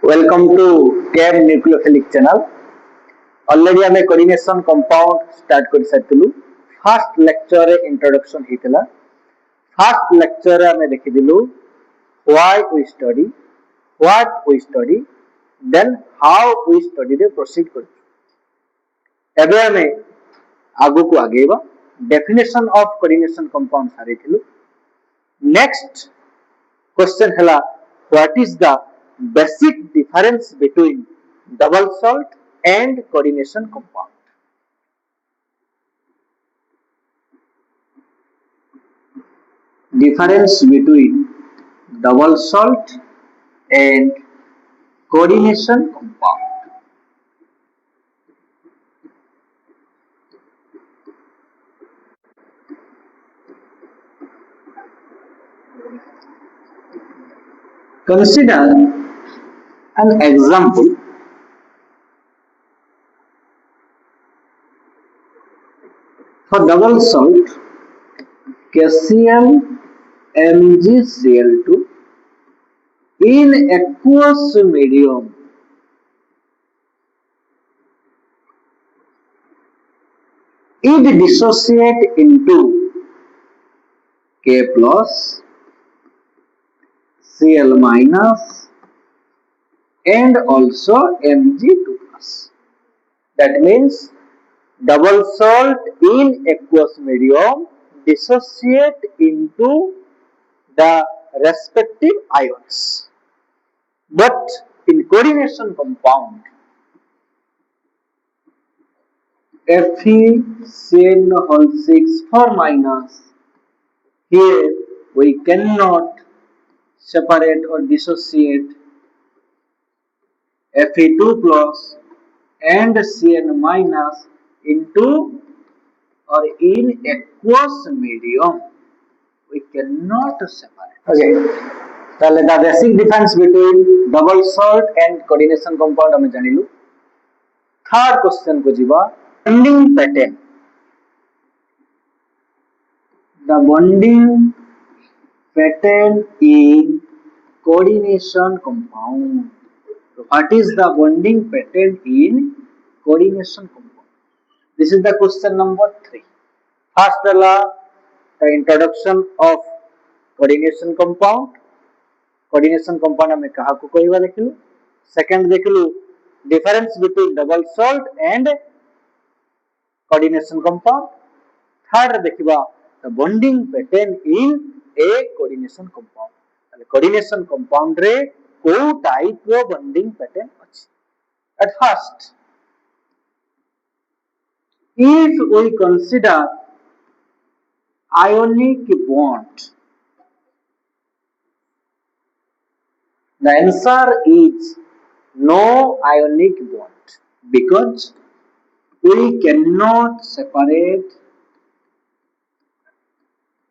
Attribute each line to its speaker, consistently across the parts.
Speaker 1: Welcome to CAB Nucleophilic channel. Already आमे coordination compound start कर सारिथिलु. First lecture रे introduction हेतला. First lecture रे आमे देखिदिलु why we study, what we study, then how we study रे proceed कर. एबे आमे आगु को आगेबा definition of coordination compound सारिथिलु. Next question हला what is the basic difference between double salt and coordination compound. Difference between double salt and coordination compound. Consider an example. For double salt, KCl MgCl2 in aqueous medium it dissociate into K plus, Cl minus and also Mg2 plus. That means double salt in aqueous medium dissociate into the respective ions. But in coordination compound, FeCN6 minus, here we cannot separate or dissociate Fe2 plus and Cn minus into or in aqueous medium. We cannot separate. Okay. তাহলে the basic difference between double salt and coordination compound আমি জানিলু. Third question को जीवा bonding pattern. The bonding pattern in coordination compound. So what is the bonding pattern in coordination compound? This is the question number 3. First the introduction of coordination compound. Coordination compound हमें कहा को कोई बात देखिलु. Second देखिलु difference between double salt and coordination compound. Third देखिबा the bonding pattern in a coordination compound. ताले coordination compound रे को type रो bonding pattern अछि. At first, if we consider ionic bond, the answer is no ionic bond because we cannot separate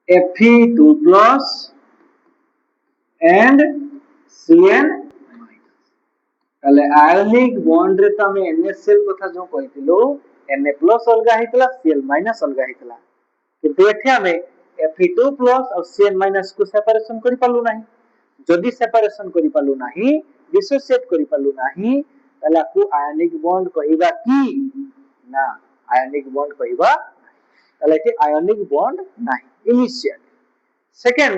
Speaker 1: Fe2 plus and Cn minus. ताले ionic bond रे तो हमें NaCl कथा जो कहितिलो Na plus अलगा हितला Cl minus अलगा हितला किंतु एठी हमें Fe2 plus और Cn minus को सेपरेशन करि पालु नाही. जदि सेपरेशन करि पालु नाही, डिसोसिएट करि पालु नाही, ताला को आयनिक बॉन्ड कहिबा की ना आयनिक बॉन्ड कहिबा ताला एठी आयनिक बॉन्ड नाही initially. Second,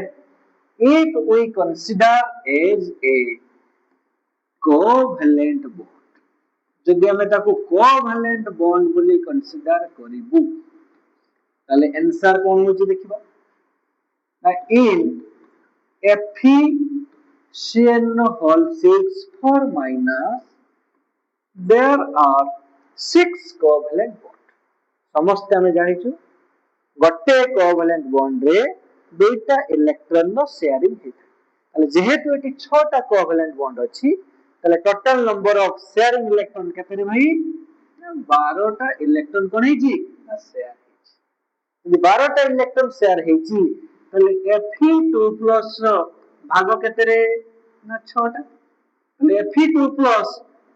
Speaker 1: if we consider as a covalent bond, जदि हमें ताको covalent bond बोली कंसीडर करिबु ताले आंसर कोन होची देखिबा ना in FeCN6 minus there are 6 covalent bond. समस्त हमें जानिछु गोटे covalent bond रे दुईटा इलेक्ट्रॉन नो शेयरिंग हेतै. ताले जेहेतु एटी 6 टा covalent bond अछि ताले total number of sharing electron केते रे भाई 12 टा इलेक्ट्रॉन कोन हेची ना शेयर हेची. यदि 12 टा इलेक्ट्रॉन शेयर हेची ताले Fe2 plus भाग केते रे ना 6 टा. ताले Fe2 plus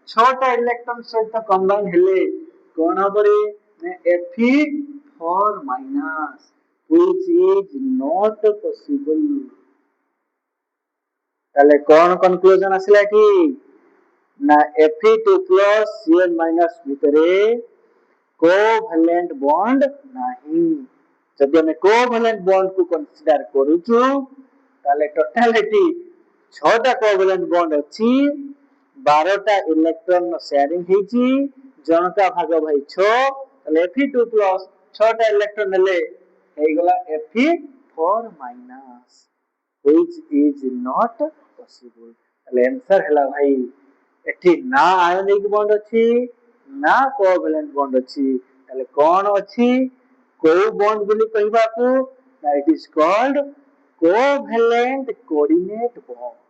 Speaker 1: 6 टा इलेक्ट्रॉन सहित कंबाइन हेले कोन हबरे ना Fe4 minus which is not possible. ताले कोन कंक्लूजन आसिला कि ना Fe2 plus Cl minus भितरे कोवैलेंट बॉन्ड नाही जदि हमें कोवैलेंट बॉन्ड को कंसीडर करूछु ताले टोटालिटी 6टा कोवैलेंट बॉन्ड अछि 12टा इलेक्ट्रॉन शेयरिंग हेची जनका भाग भाई 6 ताले Fe2 plus 6टा इलेक्ट्रॉन ले हे गला Fe4 minus which is not possible ताले आंसर हैला भाई एठी ना आयोनिक बॉन्ड अछि ना कोवैलेंट बॉन्ड अछि ताले कोन अछि को बॉन्ड बोली कहबा को it is called covalent coordinate bond